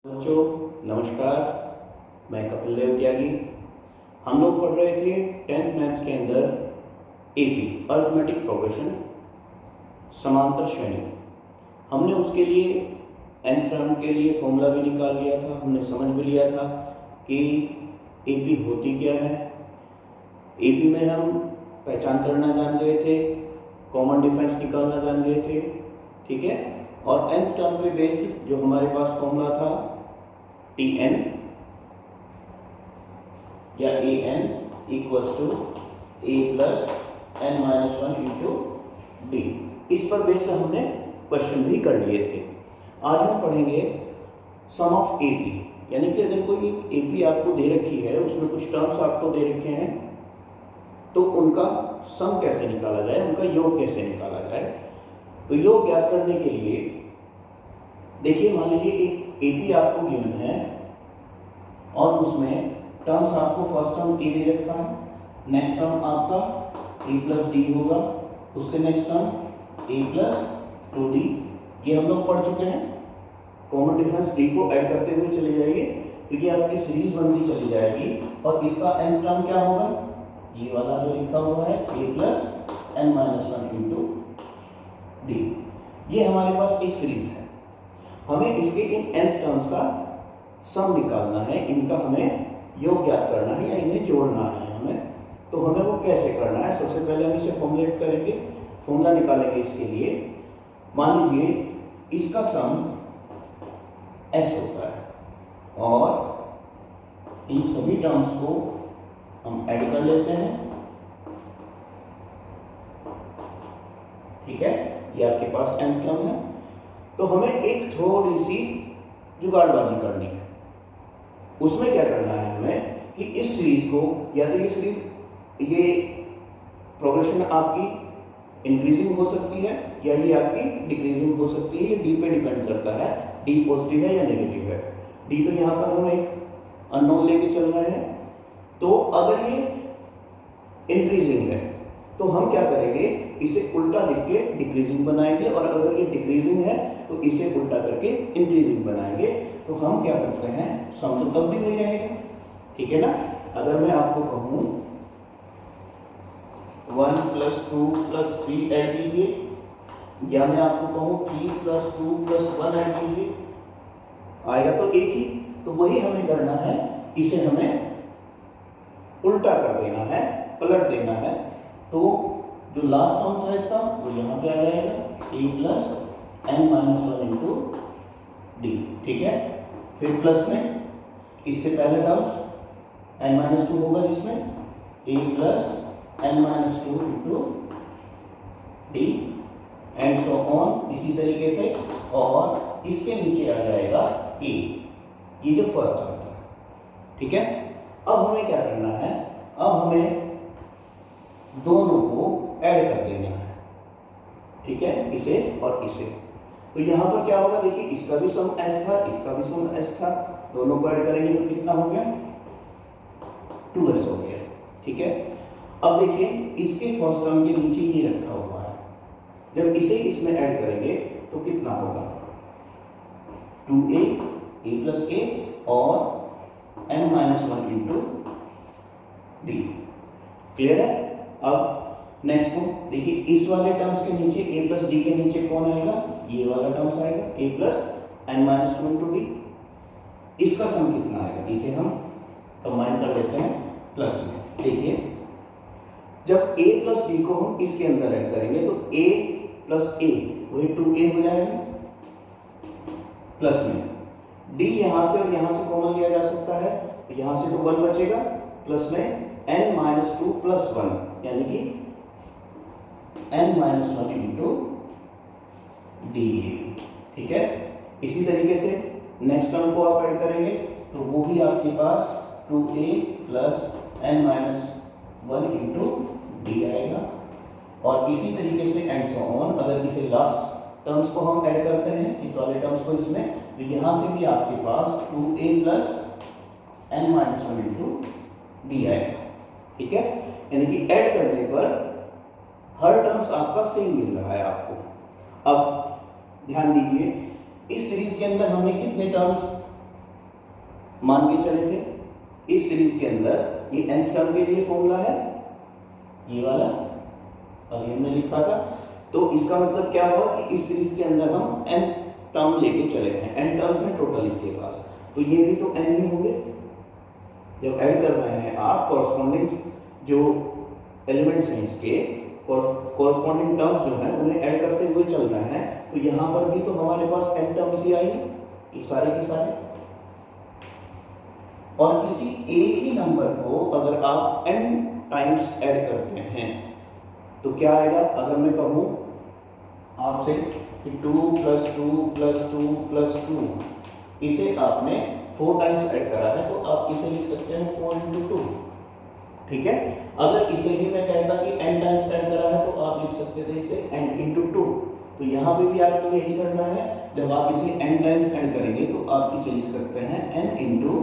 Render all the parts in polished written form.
बच्चों नमस्कार, मैं कपिल देव त्यागी। हम लोग पढ़ रहे थे 10th मैथ्स के अंदर एपी अरिथमेटिक प्रोग्रेशन समांतर श्रेणी। हमने उसके लिए nth टर्म के लिए फॉर्मूला भी निकाल लिया था, हमने समझ भी लिया था कि एपी होती क्या है। एपी में हम पहचान करना जान गए थे, कॉमन डिफरेंस निकालना जान गए थे, ठीक है। और nth टर्म पे बेस्ड जो हमारे पास फॉर्मूला था Tn या An equals to a plus n minus one into d, इस पर बेस्ड हमने क्वेश्चन भी कर लिए थे। आज हम पढ़ेंगे सम ऑफ एपी, यानी कि अगर कोई एपी आपको दे रखी है, उसमें कुछ टर्म्स आपको दे रखे हैं, तो उनका सम कैसे निकाला जाए, उनका योग कैसे निकाला जाए। तो योग ज्ञात करने के लिए देखिए, मान लीजिए एक एपी आपको गिवन है और उसमें टर्म्स आपको फर्स्ट टर्म ए दे रखा है, नेक्स्ट टर्म आपका ए प्लस डी होगा, उससे नेक्स्ट टर्म ए प्लस टू डी। ये हम लोग पढ़ चुके हैं। कॉमन डिफरेंस डी को ऐड करते हुए चले जाइए, क्योंकि आपकी सीरीज बनती चली जाएगी। और इसका एन टर्म क्या होगा, ये वाला जो लिखा हुआ है a plus n minus one into d. ये हमारे पास एक सीरीज है। हमें इसके इन nth टर्म्स का सम निकालना है, इनका हमें योग ज्ञात करना है या इन्हें जोड़ना है हमें। तो हमें वो कैसे करना है, सबसे पहले हम इसे फॉर्मुलेट करेंगे, फॉर्मूला निकालेंगे इसके लिए। मान लीजिए इसका सम s होता है और इन सभी टर्म्स को हम ऐड कर लेते हैं, ठीक है। ये आपके पास nth टर्म है। तो हमें एक थोड़ी सी जुगाड़बाजी करनी है। उसमें क्या करना है हमें कि इस सीरीज को, या तो ये सीरीज, ये प्रोग्रेशन आपकी इंक्रीजिंग हो सकती है या ये आपकी डिक्रीजिंग हो सकती है। ये डी पे डिपेंड करता है, डी पॉजिटिव है या नेगेटिव है। डी तो यहाँ पर हम एक अननोन लेके चल रहे हैं। तो अगर ये इंक्रीजिंग है तो हम क्या करेंगे, इसे उल्टा लिख के डिक्रीजिंग बनाएंगे, और अगर ये डिक्रीजिंग है तो इसे उल्टा करके इंक्रीजिंग बनाएंगे। तो हम क्या करते हैं, सम तो तब भी वही रहेगा, ठीक है ना। अगर मैं आपको कहूं 1 प्लस 2 प्लस 3 ऐड कीजिए, या मैं आपको कहूं 3 प्लस 2 प्लस 1 ऐड कीजिए, आएगा तो एक ही। तो वही हमें करना है, इसे हमें उल्टा कर देना है, पलट देना है। तो जो लास्ट टर्म था इसका वो यहाँ पे आ जाएगा a plus n minus one into d, ठीक है। फिर प्लस में इससे पहले टर्म्स एन माइनस टू होगा, जिसमें a plus n minus two into d and so on, इसी तरीके से। और इसके नीचे आ जाएगा ए, ये जो फर्स्ट टर्म था, ठीक है। अब हमें क्या करना है, अब हमें दोनों को ऐड कर देना है, ठीक है, इसे और इसे। तो यहाँ पर क्या होगा, देखिए इसका भी सम s था, इसका भी सम s था, दोनों को ऐड करेंगे तो कितना हो गया, 2s हो गया, ठीक है। अब देखिए इसके फर्स्ट टर्म के नीचे ये रखा हुआ है, जब इसे इसमें ऐड करेंगे तो कितना होगा, 2a a प्लस a और n minus one into D. Clear है। अब नेक्स्ट को देखिए, इस वाले टर्म्स के नीचे a प्लस डी के नीचे कौन आएगा, ये वाला टर्म्स आएगा a plus n minus two into d. इसका सम कितना आएगा, इसे हम कंबाइन कर देते हैं प्लस में। देखिए जब a प्लस डी को हम इसके अंदर ऐड करेंगे तो a प्लस a वही 2a हो जाएगा, प्लस में d यहां से और यहां से कॉमन लिया जा सकता है, तो यहां से तो 1 बचेगा, प्लस में n माइनस टू प्लस 1 यानी कि n minus one into d, ठीक है। इसी तरीके से नेक्स्ट टर्म को आप ऐड करेंगे तो वो भी आपके पास 2a plus n minus one into D आएगा। और इसी तरीके से एंड सो ऑन। अगर इसे लास्ट टर्म्स को हम ऐड करते हैं, इस वाले टर्म्स को इसमें, तो यहाँ से भी आपके पास 2a plus n minus one into D आएगा, ठीक है। यानी कि ऐड करने पर हर टर्म्स आपका सेम मिल रहा है आपको। अब ध्यान दीजिए, इस सीरीज के अंदर हमें कितने टर्म्स मान के चले थे। इस सीरीज के अंदर ये nth टर्म के लिए फॉर्मूला है ये वाला, अभी हमने लिखा था। तो इसका मतलब क्या हुआ कि इस सीरीज के अंदर हम n टर्म लेके चले हैं, n टर्म्स हैं टोटल इसके पास, तो ये भी तो n ही होंगे। जब ऐड कर रहे हैं आप कॉरस्पॉन्डिंग जो एलिमेंट्स हैं इसके कॉरस्पॉन्डिंग टर्म्स जो हैं उन्हें ऐड करते हुए चल रहे हैं, तो यहाँ पर भी तो हमारे पास n टर्म्स ही आएंगे, ये सारे के सारे। और किसी एक ही नंबर को अगर आप n टाइम्स ऐड करते हैं तो क्या आएगा? अगर मैं कहूँ आपसे कि 2 + 2 + 2 + 2, इसे आपने 4 टाइम्स ऐड करा है तो आप इसे लिख सकते हैं 4 × 2, ठीक है। अगर इसे भी मैं कहता कि n टाइम्स ऐड करा है तो आप लिख सकते थे इसे n × 2। तो यहाँ पे भी आपको यही करना है, जब आप इसे n टाइम्स ऐड करेंगे तो आप इसे लिख सकते हैं n ×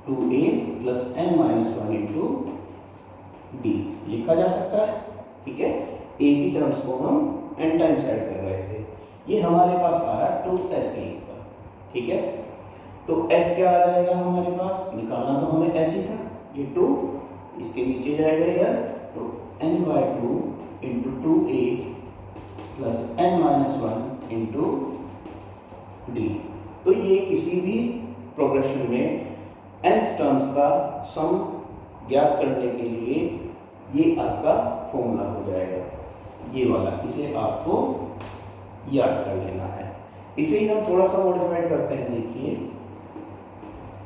2a + n - 1 × d लिखा जा सकता है, ठीक है। एक ही टर्म्स को हम n टाइम्स ऐड कर रहे थे। ये हमारे पास आ रहा 2s के ऊपर, ठीक है। तो s क्या आ जाएगा हमारे पास? निकालना तो हमें s ही था, ये 2 इसके नीचे जाएगा इधर, तो n/2 × 2a + n - 1 × d। तो ये किसी भी प्रोग्रेशन में nth टर्म्स का सम ज्ञात करने के लिए ये आपका फॉर्मूला हो जाएगा, ये वाला। इसे आपको याद कर लेना है। इसे ही हम थोड़ा सा मॉडिफाइड करते हैं, देखिए।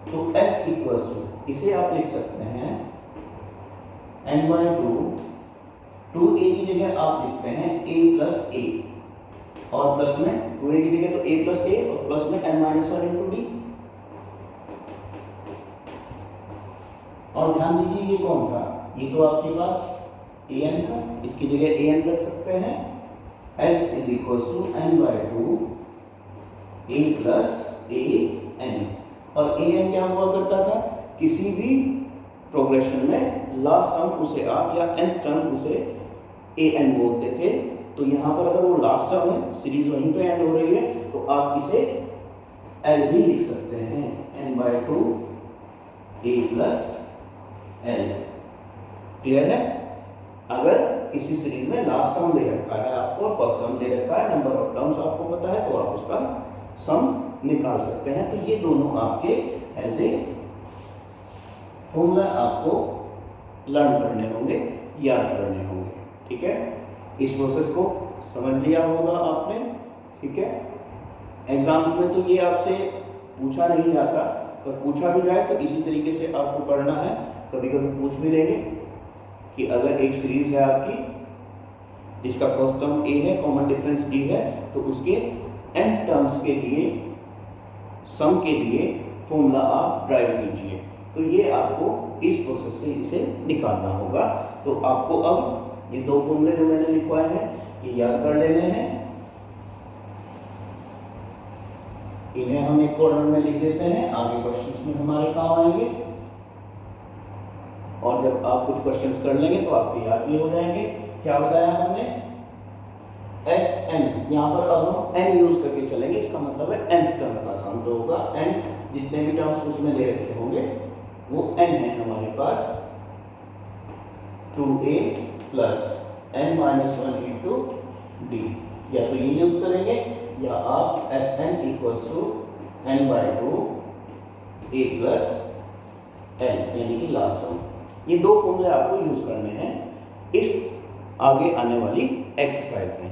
तो s = इसे आप लिख सकते हैं n/2, 2a की जगह आप लिखते हैं a + a, और प्लस में 2a की जगह तो a + a और प्लस में n - 1 × d। और ध्यान दीजिए ये कौन था? ये तो आपके पास an था, इसकी जगह an रख सकते हैं। s = n/2 a + an, और an क्या हुआ करता था? किसी भी प्रोग्रेशन में लास्ट टर्म उसे आप या nth टर्म उसे an बोलते थे। तो यहाँ पर अगर वो लास्ट टर्म है, सीरीज वहीं पे एंड हो रही है, तो आप इसे l भी लिख सकते हैं, n/2 a + l। क्लियर है? अगर किसी सीरीज में लास्ट टर्म दे रखा है आपको, फर्स्ट टर्म दे रखा है, नंबर ऑफ टर्म्स आपको पता है, तो आप उसका सम निकाल सकते हैं। तो ये दोनों आपके एज ए फॉर्मूला आपको लर्न करने होंगे, याद करने होंगे, ठीक है। इस प्रोसेस को समझ लिया होगा आपने, ठीक है। एग्जाम्स में तो ये आपसे पूछा नहीं जाता, पर पूछा भी जाए तो इसी तरीके से आपको करना है। कभी कभी पूछ भी लेंगे कि अगर एक सीरीज है आपकी जिसका फर्स्ट टर्म a है, कॉमन डिफरेंस d है, तो उसके n टर्म्स के लिए सम के लिए फॉर्मूला आप ड्राइव कीजिए। तो ये आपको इस प्रोसेस से इसे निकालना होगा। तो आपको अब ये दो फॉर्मूले जो मैंने लिखवाए हैं ये याद कर लेने हैं। इन्हें हम एक कॉर्नर में लिख देते हैं, आगे क्वेश्चंस में हमारे काम आएंगे। और जब आप कुछ क्वेश्चंस कर लेंगे तो आपके याद भी हो जाएंगे। क्या बताया हमने? Sn, यहाँ पर अब हम n यूज करके चलेंगे, इसका मतलब है nth टर्म का सम जो होगा, n जितने भी टर्म्स उसमें दे रखे होंगे वो n है हमारे पास, 2a + n - 1 × d। या तो ये यूज करेंगे या आप Sn = n/2 a + l, यानी कि लास्ट टर्म। ये दो फॉर्मूले आपको यूज करने हैं इस आगे आने वाली एक्सरसाइज में।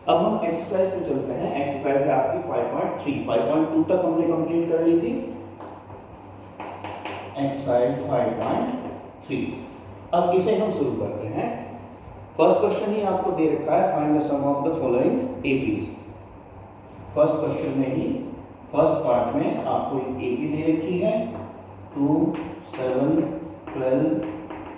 अब हम एक्सरसाइज में चलते हैं। एक्सरसाइज है आपकी 5.3, 5.2 तक हमने कंप्लीट कर ली थी। एक्सरसाइज 5.3, अब इसे हम शुरू करते हैं। फर्स्ट क्वेश्चन ही आपको दे रखा है, find the sum of the following APs. First question में ही फर्स्ट पार्ट में आपको एक एपी दे रखी है, 2, 7, 12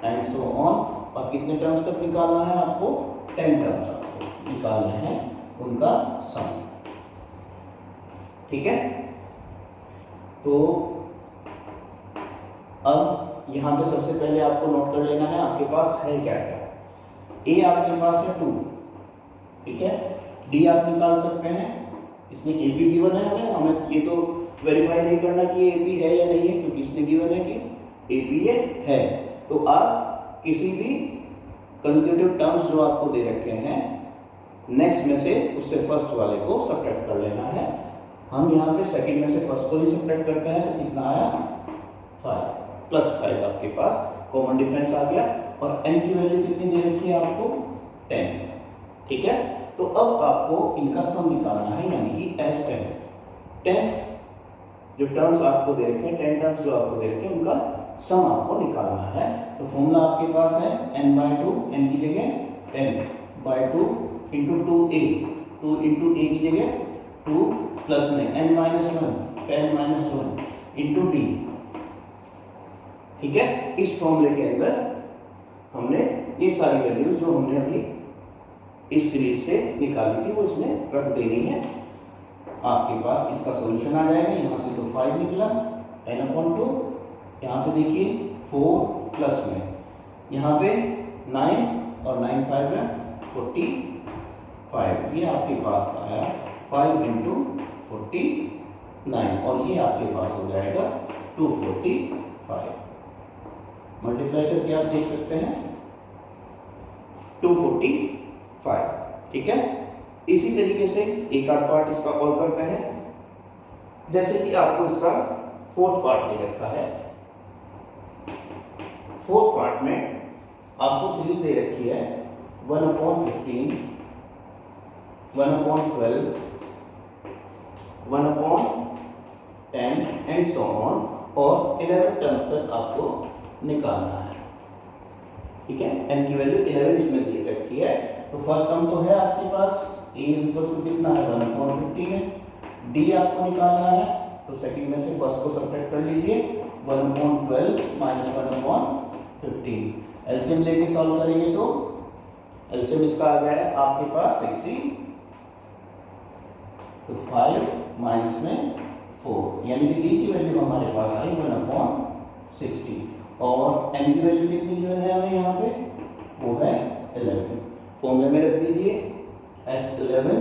एंड सो ऑन। और कितने टर्म्स तक निकालना है आपको? 10 टर्म्स आपको निकालने हैं, उनका सम, ठीक है। तो अब यहाँ पे सबसे पहले आपको नोट कर लेना है आपके पास है क्या क्या। ए आपके पास है 2, ठीक है। डी आप निकाल सकते हैं, इसमें ए भी गिवन है हमें ये तो वेरीफाई नहीं करना कि ए बी है या नहीं है, क्योंकि इसने गिवन है कि ए बी है। तो आप किसी भी कंसेक्यूटिव टर्म्स जो आपको दे रखे हैं नेक्स्ट में से उससे फर्स्ट वाले को सब्ट्रैक्ट कर लेना है। हम यहाँ पे सेकंड में से फर्स्ट को ही सब्ट्रैक्ट करते हैं तो कितना आया 5 प्लस 5 आपके पास कॉमन डिफरेंस आ गया। और n की वैल्यू कितनी दे रखी है आपको 10। ठीक है, तो अब आपको इनका सम निकालना है, यानी कि S10 जो टर्म्स आपको दे रखे हैं 10 टर्म्स जो आपको दे रखे हैं उनका सम आपको निकालना है। तो फॉर्मूला आपके पास है n/2, n की जगह 10/2 इंटू 2a, 2 इंटू a की जगह 2 प्लस में n-1 10-1 इंटू d। ठीक है, इस फॉर्मूले के अंदर हमने ये सारी वैल्यूज जो हमने अभी इस सीरीज से निकाली थी वो इसमें रख देनी है। आपके पास इसका सॉल्यूशन आ जाएगा। यहाँ से तो 5 निकला 10/2, यहाँ पे देखिए 4 प्लस में यहाँ पे 9 और 9 5 है 45, ये आपके पास आया 5 इंटू 49 और ये आपके पास हो जाएगा 245। मल्टीप्लाई करके आप देख सकते हैं 245। ठीक है, इसी तरीके से एक आध पार्ट इसका और करते हैं। जैसे कि आपको इसका फोर्थ पार्ट दे रखा है। फोर्थ पार्ट में आपको सीरीज दे रखी है 1/15, 1/12, 1/10 एंड सो ऑन, और 11 टर्म्स तक आपको निकालना है। ठीक है, n की वैल्यू 11 इसमें दे रखी है। तो फर्स्ट टर्म तो है आपके पास a कितना है 1/15 है, d आपको निकालना है। तो सेकंड में से फर्स्ट को सब्ट्रैक्ट कर लीजिए 1/12 माइनस 1/15, एलसीएम लेके सॉल्व करेंगे तो एलसीएम इसका आ गया है आपके पास 60। तो 5 माइनस में 4, यानी कि d की वैल्यू हमारे पास आई 1/60 और n की वैल्यू कितनी गिवन है हमें यहाँ पे, वो है 11। फॉर्मूले में रख दीजिए S11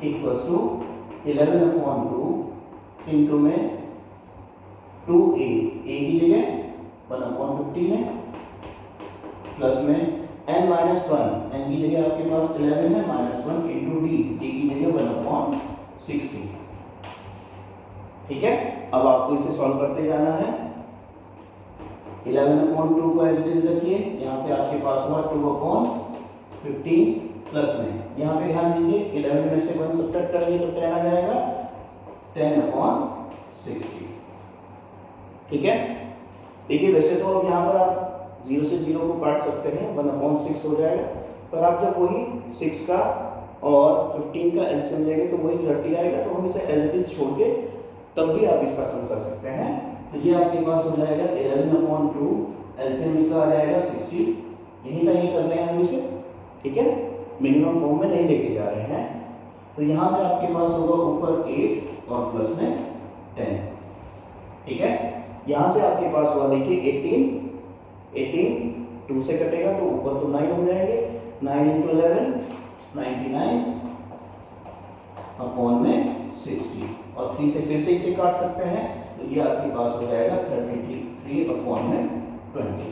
इक्वल्स टू 11/2 इंटू में 2a, a की जगह 1/15 है, प्लस में n-1, n की जगह आपके पास 11 है, -1 इंटू d, d की जगह 1/60। ठीक है, अब आपको इसे सॉल्व करते जाना है। 11/2 को एज इट इज रखिए, यहाँ से आपके पास हुआ 2/15 प्लस में यहाँ पे ध्यान दीजिए 11 में से 1 सब्ट्रैक्ट करेंगे तो 10 आ जाएगा 10/60। ठीक है, देखिए वैसे तो अब यहाँ पर आप 0 से 0 को काट सकते हैं 1/6 हो जाएगा, पर आप जब वही 6 का और 15 का एलसीएम लेंगे तो वही 30 आएगा। तो हम इसे एज इट इज छोड़ के तब भी आप इसका सम कर सकते हैं। तो ये आपके पास हो जाएगा 11/2, एलसीएम इसका आ जाएगा 60, यही का यही कर रहे हैं हम इसे। ठीक है, मिनिमम फॉर्म में नहीं लेके जा रहे हैं। तो यहाँ पे आपके पास होगा ऊपर 8 और प्लस में 10। ठीक है, यहाँ से आपके पास हुआ देखिए 18 2 से कटेगा तो ऊपर तो 9 हो जाएंगे, 9 इंटू 11 99 अपॉन में 60 और 3 से फिर से इसे काट सकते हैं। तो ये आपके पास हो जाएगा 33 अपॉन में 20।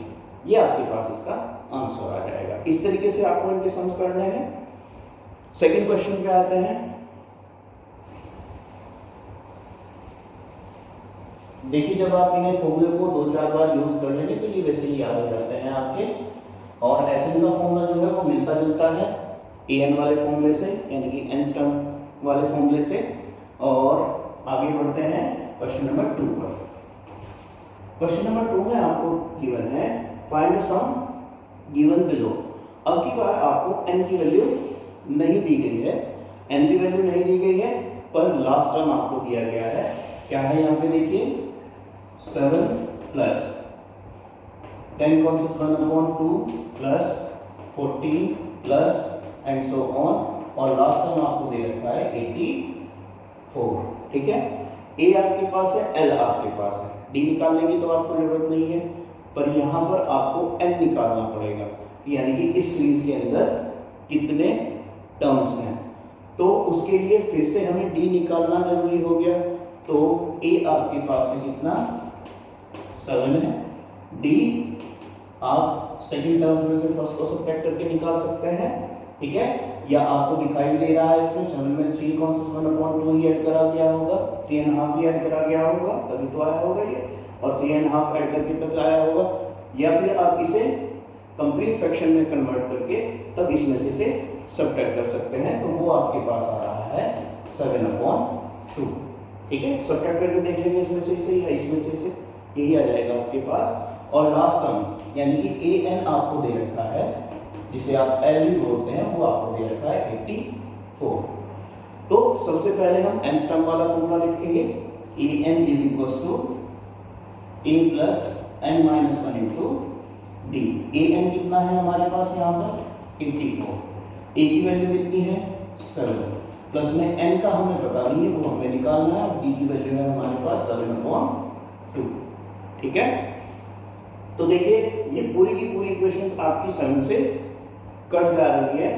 ये आपके पास इसका आंसर आ जाएगा। इस तरीके से आपको इनके सम्स करने हैं। सेकंड क्वेश्चन पे आते हैं। देखिए जब आप इन्हें फॉर्मूले को 2-4 बार यूज कर लेंगे तो ये वैसे ही याद हो जाते हैं आपके। और एसएन का फॉर्मूला जो है वो मिलता जुलता है एन वाले फॉर्मूले से, यानी कि nth टर्म वाले फॉर्मूले से। और आगे बढ़ते हैं क्वेश्चन नंबर 2 पर। क्वेश्चन नंबर 2 में आपको गिवन है find the sum given below. अब की बार आपको n की वैल्यू नहीं दी गई है, n की वैल्यू नहीं दी गई है, पर लास्ट टर्म आपको दिया गया है। क्या है यहाँ पे देखिए 7 प्लस 10 कौन सा 1/2 plus 14 plus and so on, और लास्ट टर्म आपको दे रखा है 84। ठीक है, a आपके पास है, l आपके पास है, d निकाल लेंगे तो आपको जरूरत नहीं है, पर यहाँ पर आपको n निकालना पड़ेगा, यानी कि इस सीरीज के अंदर कितने टर्म्स हैं। तो उसके लिए फिर से हमें d निकालना जरूरी हो गया। तो ए आपके पास है कितना 7 है, डी आप सेकंड टर्म में से फर्स्ट को सब्ट्रैक्ट करके निकाल सकते हैं, ठीक है। या आपको दिखाई दे रहा है इसमें 7 में 3 कौन सा 7/2 ही ऐड करा गया होगा, 3.5 ही ऐड करा गया होगा, तभी तो आया होगा ये, और 3.5 ऐड करके तब आया होगा। या फिर आप इसे कंप्लीट फ्रैक्शन में कन्वर्ट करके तब इसमें से सब्ट्रैक्ट कर सकते हैं, तो वो आपके पास आ रहा है 7/2, ठीक है। सब्ट्रैक्ट करके देख लेंगे इसमें से या इसमें से, यही आ जाएगा आपके पास। और लास्ट टर्म यानी कि an आपको दे रखा है, जिसे आप L भी बोलते हैं, वो आपको दे रखा है 84। तो सबसे पहले हम nth टर्म वाला फॉर्मूला लिखेंगे, an = a + n-1 into D. an कितना है हमारे पास यहाँ पर 84, a की वैल्यू कितनी है 7, प्लस में n का हमें पता नहीं है, वो हमें निकालना है, और d की वैल्यू है हमारे पास 7/2, ठीक है। तो देखिए ये पूरी की पूरी इक्वेशंस आपकी 7 से कट जा रही है,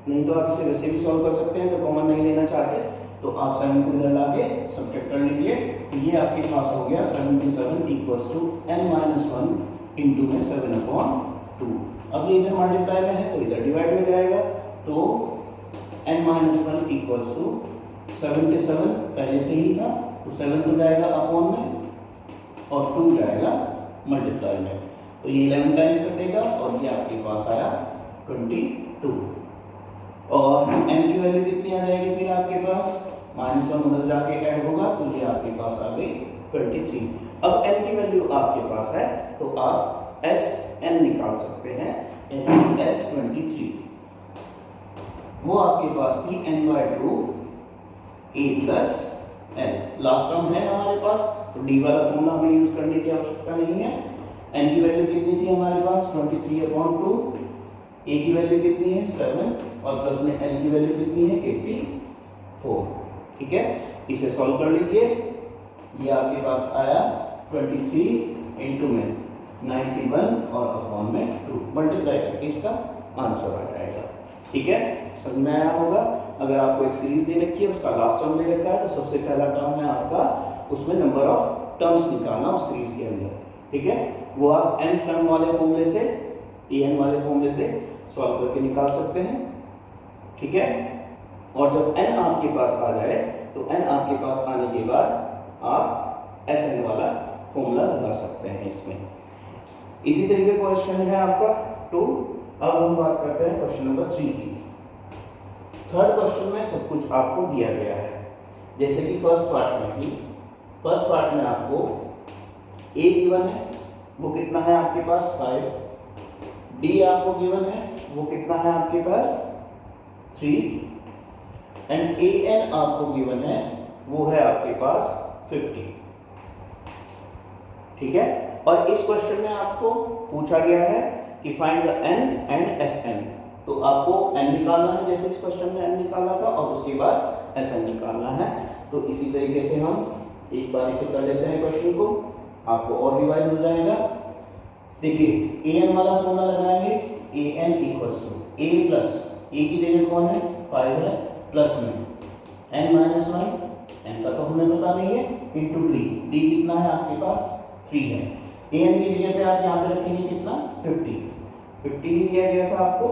नहीं तो आप इसे वैसे भी सॉल्व कर सकते हैं, तो कॉमन नहीं लेना चाहते तो आप 7 को इधर लाके सब्ट्रैक्ट कर लीजिए, तो ये आपके पास हो गया 7 × 7 = n-1 इंटू में 7/2। अब ये इधर मल्टीप्लाई में है तो इधर डिवाइड में जाएगा, तो n-1 = 7 के 7 पहले से ही था, तो 7 तो जाएगा अपॉन में और 2 जाएगा मल्टीप्लाई में, तो ये 11 टाइम्स कटेगा और ये आपके पास आया 22। और n की वैल्यू कितनी आ जाएगी फिर आपके पास, -1 उधर जाके ऐड होगा, तो ये आपके पास आ गई 23। अब n की वैल्यू आपके पास है तो आप Sn निकाल सकते हैं, यानी S23 वो आपके पास थी n/2 a + n। Last term है हमारे पास, तो d वाला फॉर्मूला हमें यूज करने की आवश्यकता नहीं है। n की वैल्यू कितनी थी हमारे पास 23/2, a की वैल्यू कितनी है 7, और प्लस में n की वैल्यू कितनी है 84, ठीक है। इसे सॉल्व कर लीजिए, ये आपके पास आया 23 इंटू में 91 और अपॉन में 2, मल्टीप्लाई करके इसका आंसर आ जाएगा, ठीक है। समझ में आया होगा। अगर आपको एक सीरीज दे रखी है, उसका लास्ट टर्म दे रखा है, तो सबसे पहला टर्म है आपका, उसमें नंबर ऑफ टर्म्स निकालना उस सीरीज के अंदर, ठीक है। वो आप n टर्म वाले फॉर्मूले से, an वाले फॉर्मूले से सॉल्व करके निकाल सकते हैं, ठीक है। और जब n आपके पास आ जाए, तो n आपके पास आने के बाद आप Sn वाला फॉर्मूला लगा सकते हैं इसमें। इसी तरीके का क्वेश्चन है आपका 2। अब हम बात करते हैं क्वेश्चन नंबर 3 की। थर्ड क्वेश्चन में सब कुछ आपको दिया गया है, जैसे कि फर्स्ट पार्ट में आपको a गिवन है, वो कितना है आपके पास 5, d आपको गिवन है, वो कितना है आपके पास 3, एंड an आपको गिवन है, वो है आपके पास 50, ठीक है। और इस क्वेश्चन में आपको पूछा गया है कि find the n and Sn, तो आपको n निकालना है, जैसे इस क्वेश्चन में n निकाला था, और उसके बाद Sn निकालना है। तो इसी तरीके से हम एक बार इसे कर लेते हैं क्वेश्चन को, आपको और रिवाइज हो जाएगा। देखिए an वाला फॉर्मूला लगाएंगे, an = a प्लस a की जगह कौन है 5 है, प्लस में n-1, n का तो हमें पता नहीं है, इंटू d कितना है आपके पास 3 है। an की जगह पे आप यहाँ पे रखेंगे कितना 50 ही दिया गया था आपको,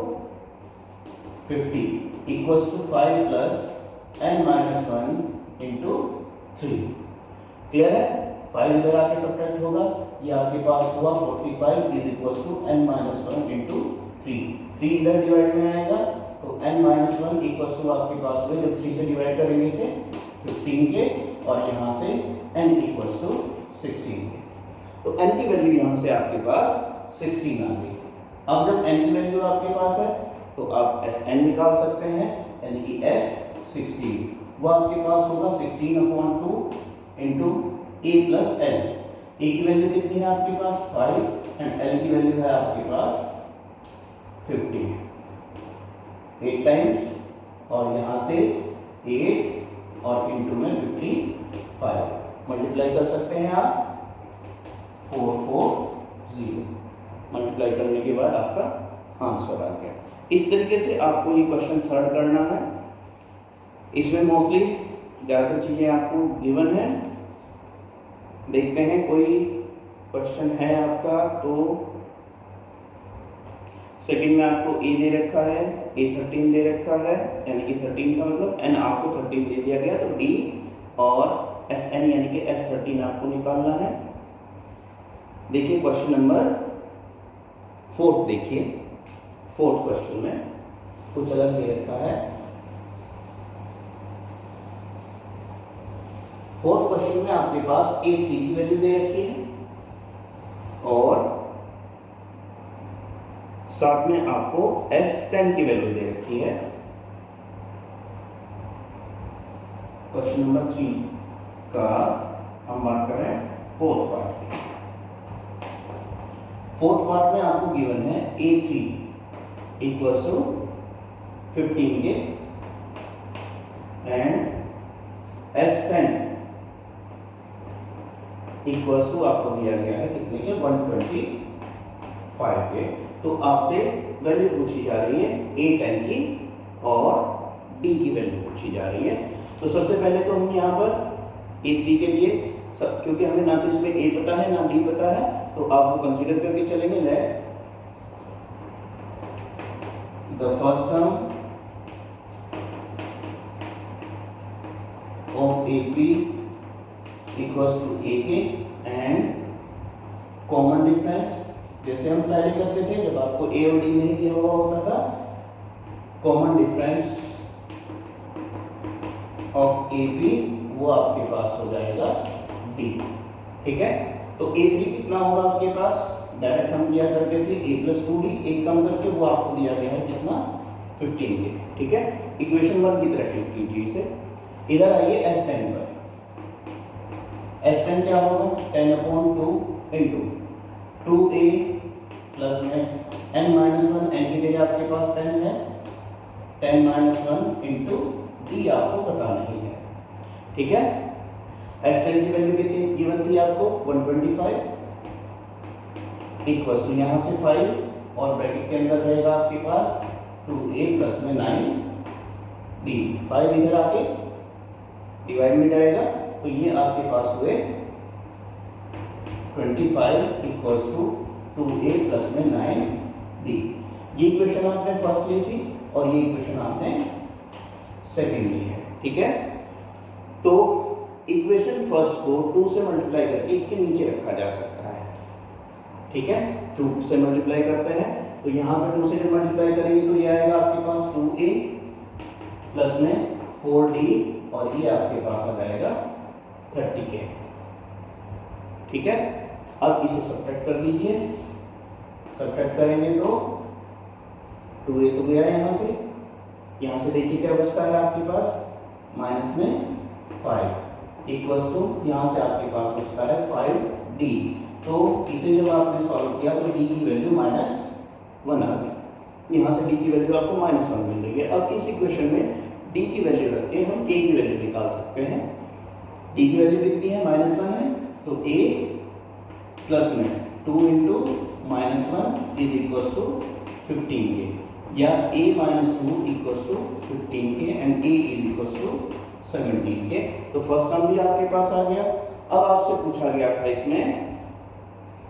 50 = 5 + n-1 इंटू 3, क्लियर है। 5 इधर आके सब्ट्रैक्ट होगा, ये आपके पास हुआ 45 = n-1 इंटू 3 इधर डिवाइड में आएगा, तो n-1 आपके पास हुए, जब 3 से डिवाइड करेंगे इसे 15 के, और यहाँ से n = 16 के, तो n की वैल्यू यहाँ से आपके पास 16 आ गई। अब जब n की वैल्यू आपके पास है, तो आप Sn निकाल सकते हैं, यानी कि S16 वो आपके पास होगा 16/2 इंटू a + l। a की वैल्यू कितनी है आपके पास 5, एंड l की वैल्यू है आपके पास 50, 8 टाइम्स, और यहाँ से 8 और इंटू में 55, मल्टीप्लाई कर सकते हैं आप 440, मल्टीप्लाई करने के बाद आपका आंसर आ गया। इस तरीके से आपको ये क्वेश्चन थर्ड करना है। इसमें मोस्टली ज़्यादातर चीज़ें आपको गिवन है, देखते हैं कोई क्वेश्चन है आपका। तो सेकंड में आपको ए दे रखा है, A13 दे रखा है, यानी कि 13 का मतलब एन आपको 13 दे दिया गया, तो डी और एस एन यानी कि S13 आपको निकालना है। देखिए क्वेश्चन नंबर 4 देखिए, 4th क्वेश्चन में कुछ अलग दे रखा है। 4th क्वेश्चन में आपके पास A3 की वैल्यू दे रखी है और साथ में आपको S10 की वैल्यू दे रखी है। क्वेश्चन नंबर 3 का हम बात कर रहे हैं 4th पार्ट की। 4th पार्ट में आपको गिवन है A3 इक्वल्स टू 15 के एंड S10 इक्वल्स टू आपको दिया गया है कितने के, 125 के। तो आपसे वैल्यू पूछी जा रही है A10 की और D की वैल्यू पूछी जा रही है। तो सबसे पहले तो हम यहाँ पर A3 के लिए सब, क्योंकि हमें ना तो इसमें A पता है ना D पता है, तो आपको कंसीडर करके चलेंगे। Let the first term of AP equals to AK and common difference, जैसे हम पहले करते थे जब आपको A और D नहीं दिया हुआ होता था, कॉमन डिफरेंस ऑफ AP वो आपके पास हो जाएगा D। ठीक है, तो A3 कितना होगा आपके पास, डायरेक्ट हम किया करते थे A + 2D, एक कम करके वो आपको दिया गया है कितना, 15 के। ठीक है, इक्वेशन 1 की तरह ट्रीट कीजिए इसे। इधर आइए S10 पर। S10 क्या होगा, 10/2 इंटू 2A प्लस में n-1, n की जगह आपके पास 10 है, 10-1 इंटू D आपको पता नहीं है। ठीक है, S10 की वैल्यू कितनी गिवन थी आपको, 125 इक्वल्स यहाँ से 5 और ब्रैकेट के अंदर रहेगा आपके पास 2A प्लस में 9D। 5 इधर आके डिवाइड में जाएगा, तो ये आपके पास हुए 25 इक्वल्स टू 2A प्लस में 9D। ये इक्वेशन आपने फर्स्ट ली थी और ये इक्वेशन आपने सेकंड ली है। ठीक है, तो इक्वेशन फर्स्ट को 2 से मल्टीप्लाई करके इसके नीचे रखा जा सकता है। ठीक है, 2 से मल्टीप्लाई करते हैं, तो यहाँ पर 2 से जब मल्टीप्लाई करेंगे तो ये आएगा आपके पास 2A प्लस में 4D और ये आपके पास आ जाएगा 30K। ठीक है, अब इसे सब्ट्रैक्ट कर दीजिए। सब्ट्रैक्ट करेंगे तो 2A तो गया यहाँ से देखिए क्या बचता है आपके पास, माइनस में 5 इक्वल्स टू यहाँ से आपके पास बचता है 5D। तो इसे जब आपने सॉल्व किया तो D की वैल्यू -1 आ गई, यहाँ से D की वैल्यू आपको -1 मिल रही है। अब इस इक्वेशन में D की वैल्यू रख के हम A की वैल्यू निकाल सकते हैं। D की वैल्यू कितनी है, -1 है, तो A प्लस में 2 into -1 is equals to 15K, या A - 2 equals to 15K and A is equals to 17K। तो फर्स्ट टर्म भी आपके पास आ गया। अब आपसे पूछा गया था इसमें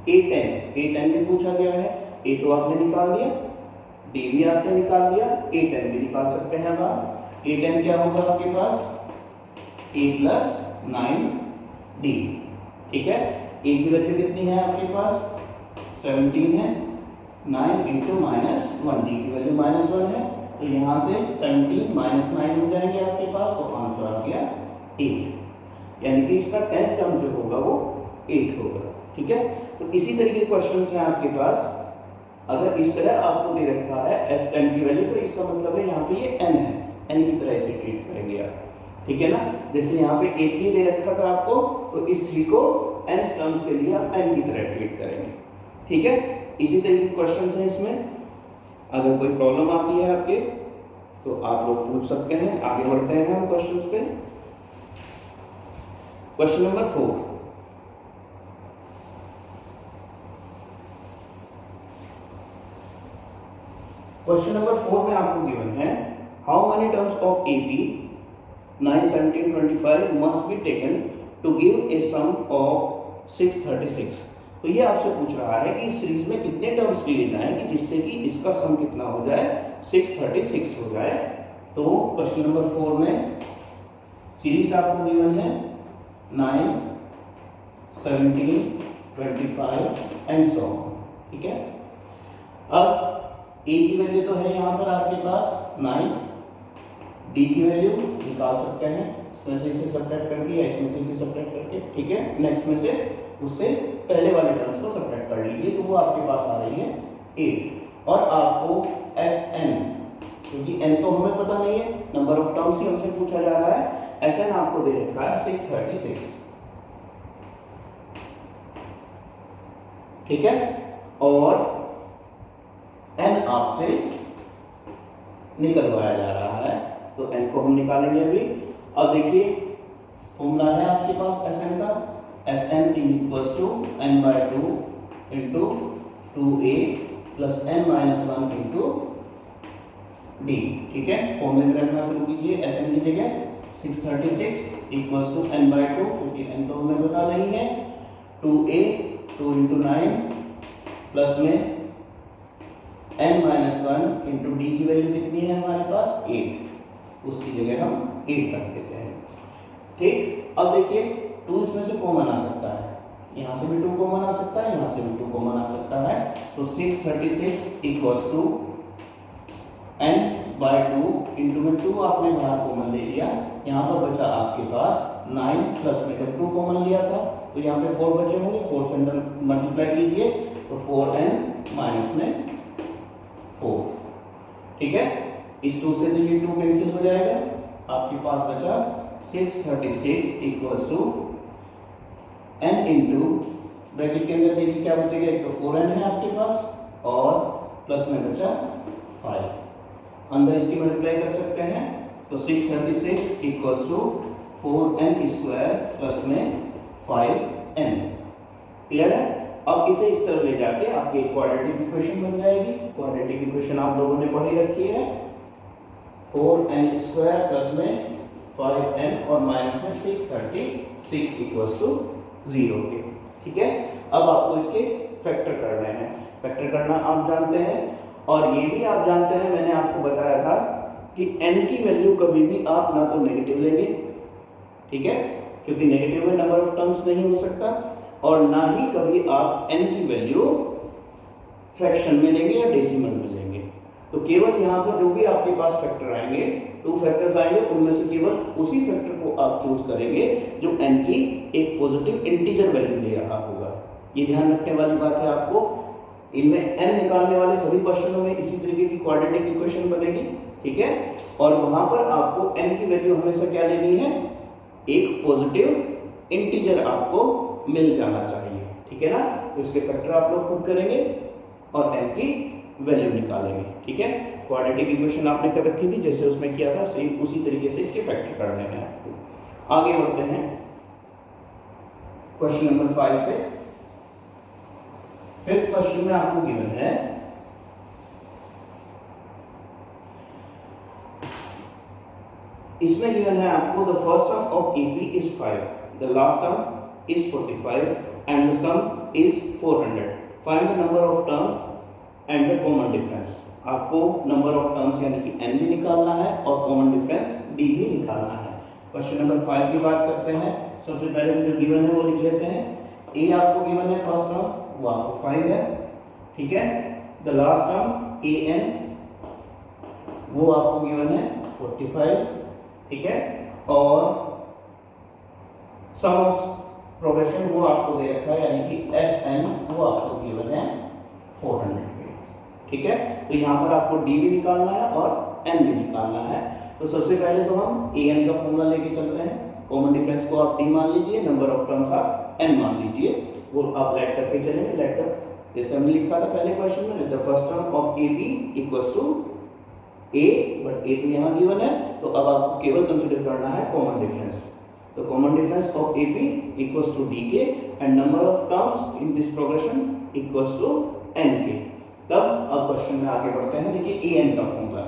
A10 भी पूछा गया है। A तो आपने निकाल दिया, D भी आपने निकाल दिया, A10 भी निकाल सकते हैं। अब आप A10 क्या होगा आपके पास, A प्लस 9D। ठीक है, A की वैल्यू कितनी है आपके पास, 17 है, 9 इंटू -1, D की वैल्यू -1 है, तो यहाँ से 17 -9 हो जाएंगे आपके पास, तो आंसर आ गया 8, यानी कि इसका 10th टर्म जो होगा वो 8 होगा। ठीक है, तो इसी तरीके के क्वेश्चन हैं आपके पास। अगर इस तरह आपको दे रखा है S10 की वैल्यू, तो इसका मतलब है यहाँ पे ये n है, n की तरह इसे ट्रीट करेंगे आप। ठीक है ना, जैसे यहाँ पे A3 दे रखा था आपको, तो इस 3 को n टर्म्स के लिए आप n की तरह ट्रीट करेंगे। ठीक है, इसी तरीके के क्वेश्चन हैं इसमें। अगर कोई प्रॉब्लम आती है आपके तो आप लोग पूछ सकते हैं। आगे बढ़ते हैं हम क्वेश्चन पे। क्वेश्चन नंबर 4, क्वेश्चन नंबर 4 में आपको गिवन है how many terms of AP 9, 17, 25 must be taken to give a sum of 636। तो ये आपसे पूछ रहा है कि इस सीरीज में कितने टर्म्स लिए जाएं कि जिससे कि इसका सम कितना हो जाए, 636 हो जाए। तो क्वेश्चन नंबर 4 में सीरीज आपको गिवन है 9, 17, 25 एंड सो ऑन। ठीक है, अब ए की वैल्यू तो है यहाँ पर आपके पास 9, डी की वैल्यू निकाल सकते हैं इसमें से इसे सब्ट्रैक्ट करके या इसमें से इसे सब्ट्रैक्ट करके। ठीक है, नेक्स्ट में से उससे पहले वाले टर्म्स को सब्ट्रैक्ट कर लीजिए, तो वो आपके पास आ रही है 8। और आपको एस एन, क्योंकि एन तो हमें पता नहीं है, नंबर ऑफ टर्म्स ही हमसे पूछा जा रहा है, एस एन आपको दे रखा है 636। ठीक है, और एन आपसे निकलवाया जा रहा है, तो एन को हम निकालेंगे अभी। अब देखिए फॉर्मूला है आपके पास एस एन का, S n equals to n by 2 into 2a plus n minus 1 into d. ठीक है, फॉर्मूले में रखना शुरू कीजिए। एस एन की जगह 636 इक्वल्स टू एन बाय 2, क्योंकि एन तो हमें पता नहीं है, 2a 2 इंटू 9 प्लस में n माइनस 1 इंटू डी की वैल्यू कितनी है हमारे पास 8, उसकी जगह हम 8 रख देते हैं। ठीक, अब देखिए 2 इसमें से कॉमन आ सकता है, यहाँ से भी 2 कॉमन आ सकता है, यहाँ से भी 2 कॉमन आ सकता है, तो 636 equals to n by 2 into में 2 आपने बाहर कॉमन ले लिया, यहाँ पर बचा आपके पास 9 प्लस में जब 2 कॉमन लिया था तो यहाँ पे 4 बचे होंगे, 4 से मल्टीप्लाई कीजिए तो 4n माइनस में 4। ठीक है, इस 2 से तो ये 2 कैंसिल हो जाएगा, आपके पास बचा 636 equals to n into bracket के अंदर देखिए क्या बचेगा, एक तो 4n है आपके पास और प्लस में बचा 5, अंदर इसकी मल्टीप्लाई कर सकते हैं, तो 636 equals to 4n square plus में 5n। क्लियर है, अब इसे इस तरह ले जाके आपकी एक क्वाड्रेटिक इक्वेशन बन जाएगी। क्वाड्रेटिक इक्वेशन आप लोगों ने पढ़ी रखी है, 4n स्क्वायर प्लस में 5n और माइनस में 636 इक्वल्स टू 0 के। ठीक है, अब आपको इसके फैक्टर करने हैं, फैक्टर करना आप जानते हैं, और ये भी आप जानते हैं, मैंने आपको बताया था कि n की वैल्यू कभी भी आप ना तो नेगेटिव लेंगे, ठीक है, क्योंकि नेगेटिव में नंबर ऑफ टर्म्स नहीं हो सकता, और ना ही कभी आप n की वैल्यू फ्रैक्शन में लेंगे या डेसिमल में लेंगे। तो केवल यहाँ पर जो भी आपके पास फैक्टर आएंगे, 2 फैक्टर्स आएंगे, उनमें से केवल उसी फैक्टर को आप चूज करेंगे जो n की एक पॉजिटिव इंटीजर वैल्यू दे रहा होगा। ये ध्यान रखने वाली बात है आपको, इनमें n निकालने वाले सभी क्वेश्चनों में इसी तरीके की क्वाड्रेटिक इक्वेशन बनेगी। ठीक है, और वहां पर आपको n की वैल्यू हमेशा क्या लेनी है, एक पॉजिटिव इंटीजर आपको मिल जाना चाहिए। ठीक है ना, तो इसके फैक्टर आप लोग खुद करेंगे और n की वैल्यू निकालेंगे। ठीक है, क्वाड्रेटिक इक्वेशन आपने कर रखी थी, जैसे उसमें किया था सेम उसी तरीके से इसके फैक्टर करने हैं आपको। आगे बढ़ते हैं क्वेश्चन नंबर 5 पे। फिफ्थ क्वेश्चन में आपको गिवन है इसमें गिवन है आपको the first sum of AP is 5, the last sum is 45 and the sum is 400, find the number of terms and the common difference. आपको नंबर ऑफ टर्म्स यानी कि n भी निकालना है और कॉमन डिफरेंस d भी निकालना है। क्वेश्चन नंबर 5 की बात करते हैं। सबसे पहले जो गिवन है वो लिख लेते हैं। a आपको गिवन है फर्स्ट टर्म, वो आपको 5 है, ठीक है। द लास्ट टर्म an वो आपको गिवन है 45, ठीक है, और सम ऑफ प्रोग्रेशन वो आपको दे रखा है यानी कि Sn वो आपको गिवन है 400, ठीक है। तो यहाँ पर आपको d भी निकालना है और n भी निकालना है। तो सबसे पहले तो हम an का फॉर्मूला लेके चलते हैं। कॉमन डिफरेंस को आप d मान लीजिए, नंबर ऑफ टर्म्स आप n मान लीजिए, वो आप लेट करके चलेंगे। लेट कर जैसे हमने लिखा था पहले क्वेश्चन में, the first term of AB equals to a, but a तो यहाँ गिवन है, तो अब आपको केवल कंसीडर करना है कॉमन डिफरेंस। तो common difference of AP equals to dk and number of terms in this progression equals to nk। तब अब क्वेश्चन में आगे बढ़ते हैं। देखिए an का formula,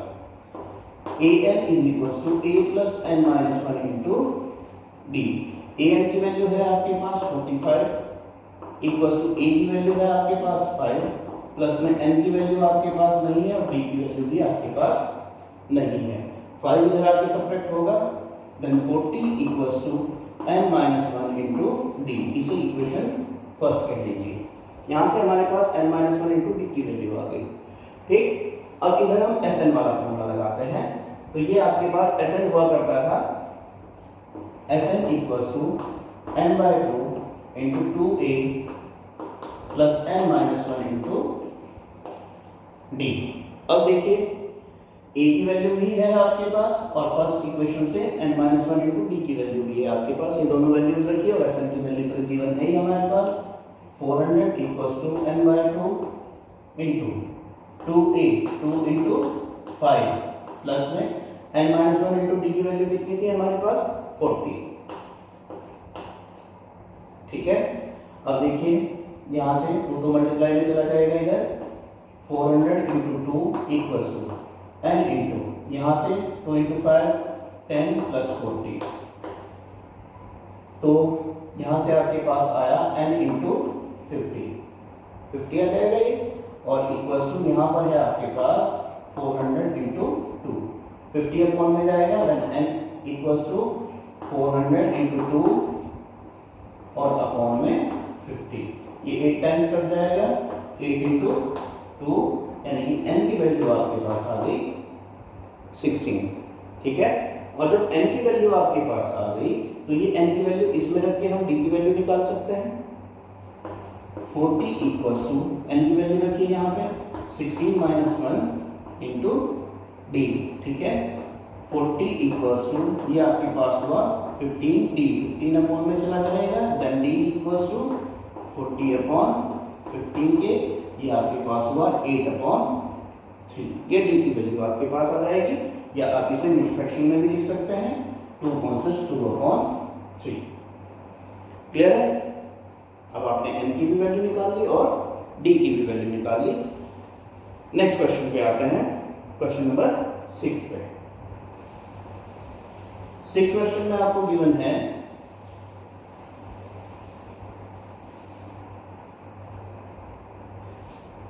an is equals to a plus n minus 1 into d। an की value है आपके पास 45, इक्वल्स टू ए की वैल्यू है आपके पास 5, प्लस में n की वैल्यू आपके पास नहीं है और d की वैल्यू भी आपके पास नहीं है। 5 इधर आके सब्ट्रैक्ट होगा, then 40 equals to n minus 1 into d. इसे इक्वेशन फर्स्ट कह लीजिए। यहाँ से हमारे पास n माइनस 1 इंटू डी की वैल्यू आ गई। ठीक, अब इधर हम Sn वाला फॉर्मूला लगाते हैं। तो ये आपके पास Sn हुआ करता था, Sn equals to n/2 into 2a plus n minus 1 into d. अब देखिए a की वैल्यू भी है आपके पास और फर्स्ट इक्वेशन से n माइनस 1 इंटू डी की वैल्यू भी है आपके पास। ये दोनों वैल्यूज रखिए और Sn की वैल्यू तो गिवन है ही हमारे पास। 400 equals to n/2 into 2a 2 into 5 plus में n माइनस 1 इंटू डी की वैल्यू कितनी थी हमारे पास 40। ठीक है, अब देखिए यहाँ से 2 तो मल्टीप्लाई में चला जाएगा इधर, 400 into 2 equals to n into यहाँ से 2 इंटू 5 10 प्लस 40। तो यहाँ से आपके पास आया n इंटू 50 आ जाएगा ये, और इक्वल्स टू यहाँ पर है आपके पास 400 इंटू 2, 50 अपॉन में जाएगा, then n equals to 400 into 2 और अपॉन में 50। ये 8 टाइम्स कट जाएगा, 8 इंटू 2 यानी कि n की वैल्यू आपके पास आ गई 16। ठीक है, और जब n की वैल्यू आपके पास आ गई तो ये n की वैल्यू इसमें रख के हम d की वैल्यू निकाल सकते हैं। 40 इक्वल्स टू n की वैल्यू रखिए यहाँ पे 16 माइनस 1 इंटू डी। ठीक है, 40 इक्वल्स टू ये आपके पास हुआ 15 डी, 15 अपॉन में चला जाएगा, then d equals to 40 upon 15 के ये आपके पास हुआ 8 अपॉन 3। ये डी की वैल्यू आपके पास आ जाएगी, या आप इसे मिक्स फ्रैक्शन में भी लिख सकते हैं 2 अपॉन 3। क्लियर है? अब आपने n की भी वैल्यू निकाल ली और d की भी वैल्यू निकाल ली। नेक्स्ट क्वेश्चन पे आते हैं, क्वेश्चन नंबर 6 पे। 6 क्वेश्चन में आपको गिवन है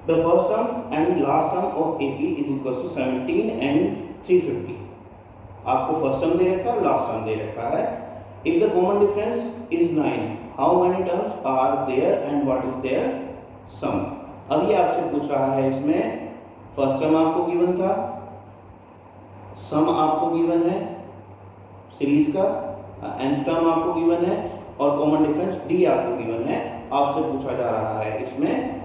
the first term and last term of AP is equals to 17 and 350। आपको फर्स्ट टर्म दे रखा है, लास्ट टर्म दे रखा है। if the common difference is 9, how many terms are there and what is their sum। अब ये आपसे पूछ रहा है, इसमें फर्स्ट टर्म आपको गिवन था, सम आपको गिवन है सीरीज का, nth टर्म आपको गिवन है और कॉमन डिफरेंस d आपको गिवन है। आपसे पूछा जा रहा है इसमें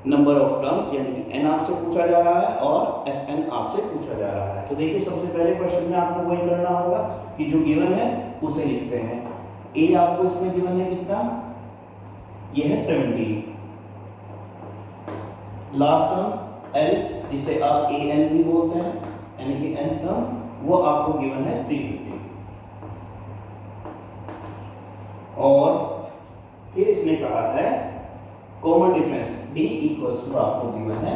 नंबर ऑफ टर्म्स यानी कि n आपसे पूछा जा रहा है और Sn आपसे पूछा जा रहा है। तो देखिए सबसे पहले क्वेश्चन में आपको वही करना होगा कि जो गिवन है उसे लिखते हैं। a आपको इसमें गिवन है कितना, ये है 17। लास्ट टर्म l जिसे आप an भी बोलते हैं यानी कि n टर्म, वो आपको गिवन है 350। और फिर इसने कहा है common difference d equals to आपको गिवन है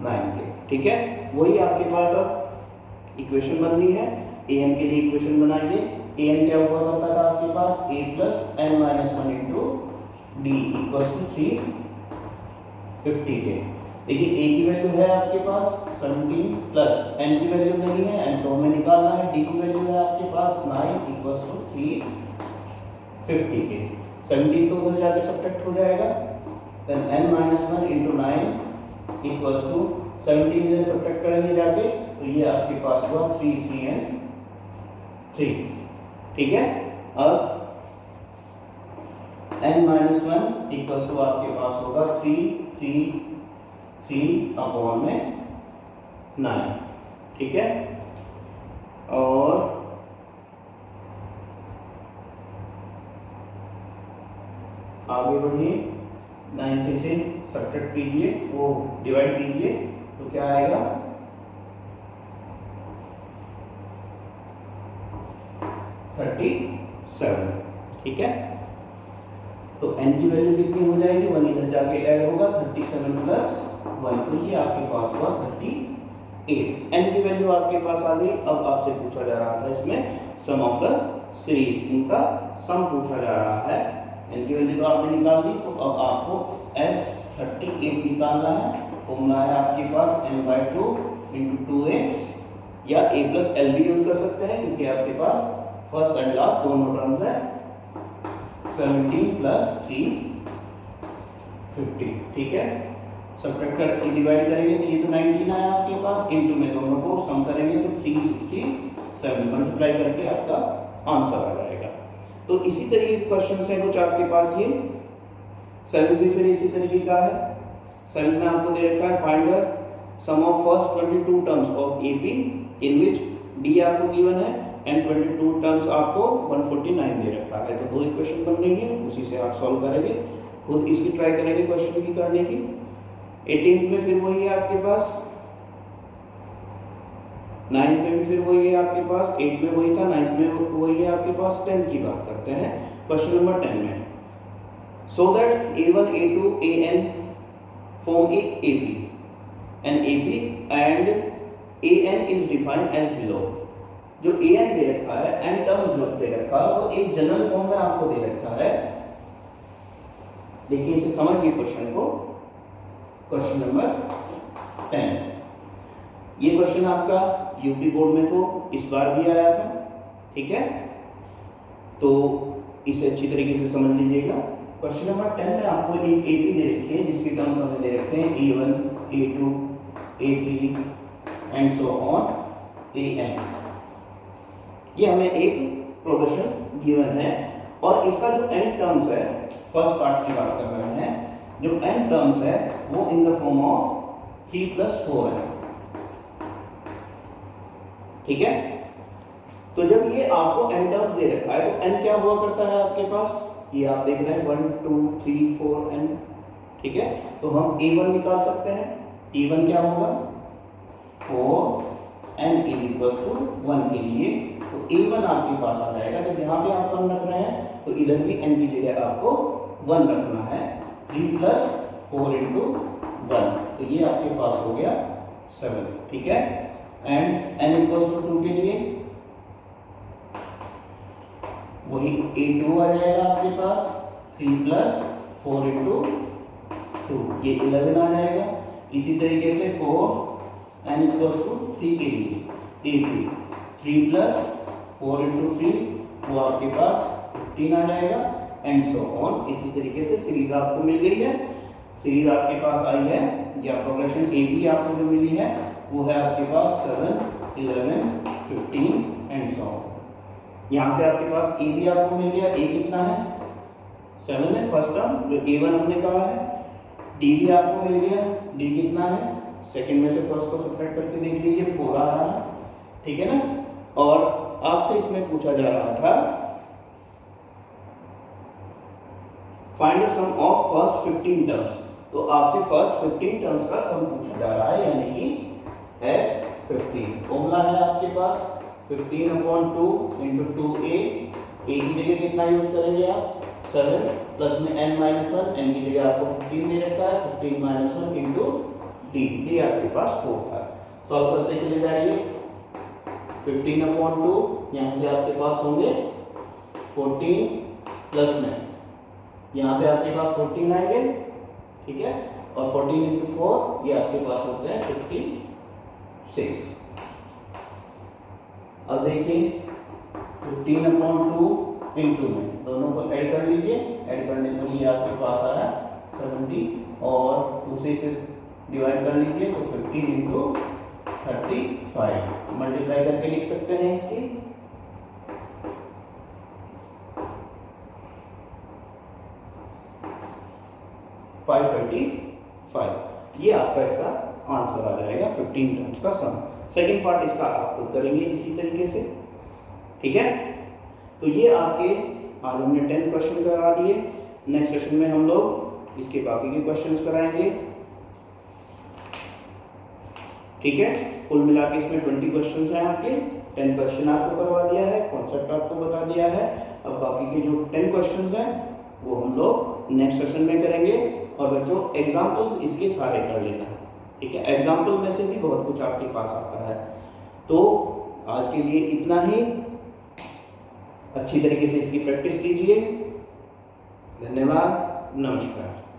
9 के। ठीक है, वही आपके पास अब इक्वेशन बननी है। an के लिए इक्वेशन बनाइए। an क्या हुआ करता था आपके पास, a plus n minus 1 into d equals to 350 के। देखिए a की वैल्यू है आपके पास 17 प्लस n की वैल्यू नहीं है, n तो हमें निकालना है, d की वैल्यू है आपके पास 9 इक्वल्स टू 350 के। 17 तो उधर जाके सब्ट्रैक्ट हो जाएगा, then n minus 1 into 9 equals to 17 इधर सब्ट्रैक्ट करेंगे जाके, तो ये आपके पास हुआ 3 3 and 3। ठीक है, अब n माइनस 1 इक्वल्स टू आपके पास होगा 3 3 3 अपॉन में 9। ठीक है, और आगे बढ़िए, 9 से इसे सब्ट्रैक्ट कीजिए, वो डिवाइड कीजिए, तो क्या आएगा 37। ठीक है, तो n की वैल्यू कितनी हो जाएगी, 1 इधर जाके ऐड होगा, 37 प्लस 1, तो ये आपके पास हुआ 38। n की वैल्यू आपके पास आ गई। अब आपसे पूछा जा रहा था इसमें सम ऑफ द सीरीज, इनका सम पूछा जा रहा है। n की वैल्यू तो आपने निकाल दी, तो अब आपको S38 निकालना है। फॉर्मूला है आपके पास n/2 × 2a, या a + l भी यूज कर सकते हैं क्योंकि आपके पास फर्स्ट एंड लास्ट दोनों टर्म्स है। 17 + 3 50, ठीक है। सब्ट्रैक्ट करके डिवाइड करेंगे तो ये तो 19 आया आपके पास, इनटू में दोनों को सम करेंगे तो 367 मल्टीप्लाई करके आपका आंसर आ जाएगा। तो इसी तरीके के क्वेश्चन हैं कुछ आपके पास। ये 7 भी फिर इसी तरीके का है। 7 में आपको दे रखा है find the sum of first 22 terms of AP in which D आपको गिवन है एंड 22 टर्म्स आपको 149 दे रखा है। तो दो इक्वेशन बन रही है, उसी से आप सॉल्व करेंगे। खुद इसकी ट्राई करेंगे क्वेश्चन की करने की। 18 में फिर वही है आपके पास, 9 में भी फिर वही है आपके पास, 8 में वही था, 9 में वही है आपके पास। 10 की बात करते हैं क्वेश्चन नंबर 10 में। So that A1 A2 AN form a AP and AP and AN is defined as below। जो AN दे रखा है, n टर्म्स जो दे रखा है वो एक जनरल फॉर्म में आपको दे रखा है। देखिए इसे समझिए क्वेश्चन को। क्वेश्चन नंबर 10, ये क्वेश्चन आपका यूपी बोर्ड में तो इस बार भी आया था, ठीक है। तो इसे अच्छी तरीके से समझ लीजिएगा। क्वेश्चन नंबर 10 में आपको एक AP दे रखी है जिसके टर्म्स हमें दे रखे हैं A1 A2 A3 and so on AN। ये हमें एक प्रोग्रेशन गिवन है और इसका जो n टर्म्स है, फर्स्ट पार्ट की बात कर रहे हैं, जो n टर्म्स है वो इन द फॉर्म ऑफ 3 + 4 है, ठीक है। तो जब ये आपको n टर्म्स दे रखा है तो n क्या हुआ करता है आपके पास, ये आप देख रहे हैं 1 2 3 4 n, ठीक है। तो हम A1 निकाल सकते हैं। A1 क्या होगा 4 n = 1 के लिए, तो A1 आपके पास आ जाएगा। जब यहाँ पे आप 1 रख रहे हैं तो इधर भी n की जगह आपको 1 रखना है। 3 + 4 × 1, तो ये आपके पास हो गया 7, ठीक है। एंड n = 2 के लिए वही A2 आ जाएगा आपके पास। 3 + 4 × 2, ये 11 आ जाएगा। इसी तरीके से 4 n = 3 के लिए A3 3 + 4 × 3, वो आपके पास 15 आ जाएगा एंड सो ऑन। इसी तरीके से सीरीज आपको मिल गई है, सीरीज आपके पास आई है, या प्रोग्रेशन AB आपको जो मिली है वो है आपके पास 7 11 15 एंड सो ऑन। यहाँ से आपके पास A भी आपको मिल गया। A कितना है 7 है फर्स्ट टर्म, जो A1 हमने कहा है। D भी आपको मिल गया, D कितना है, सेकंड में से फर्स्ट को सब्ट्रैक्ट करके देख लीजिए 4 आ रहा है, ठीक है ना। और आपसे इसमें पूछा जा रहा था find the sum of first 15 terms, तो आपसे फर्स्ट 15 टर्म्स का सम पूछा जा रहा है, यानी कि S15। फॉर्मूला है आपके पास 15/2 × 2a। A की जगह कितना यूज करेंगे आप 7 प्लस में n - 1, n की जगह आपको 15 दे रखा है, 15 - 1 × D आपके पास 4 था। सॉल्व करते चले जाइए। 15/2 यहाँ से आपके पास होंगे 14 प्लस में यहाँ पे आपके पास 14 आएंगे, ठीक है। और 14 × 4 ये आपके पास होते हैं 56। अब देखिए 15/2 × में दोनों को ऐड कर लीजिए। ऐड करने पर ये आपके पास आया 70 और 2 से इसे डिवाइड कर लीजिए तो 15 × 35 मल्टीप्लाई करके लिख सकते हैं इसकी। 525, ये आपका इसका आंसर आ जाएगा 15 टर्म्स का सम। सेकंड पार्ट इसका आप खुद करेंगे इसी तरीके से, ठीक है। तो ये आपके आज हमने 10 क्वेश्चन करा दिए। नेक्स्ट सेशन में हम लोग इसके बाकी के क्वेश्चंस कराएंगे, ठीक है। कुल मिला के इसमें 20 क्वेश्चंस हैं आपके। 10 क्वेश्चन आपको करवा दिया है, कॉन्सेप्ट आपको बता दिया है। अब बाकी के जो 10 क्वेश्चंस हैं वो हम लोग नेक्स्ट सेशन में करेंगे। और बच्चों एग्जाम्पल्स इसके सारे कर लेना, ठीक है। एग्जाम्पल में से भी बहुत कुछ आपके पास आता है। तो आज के लिए इतना ही। अच्छी तरीके से इसकी प्रैक्टिस कीजिए। धन्यवाद, नमस्कार।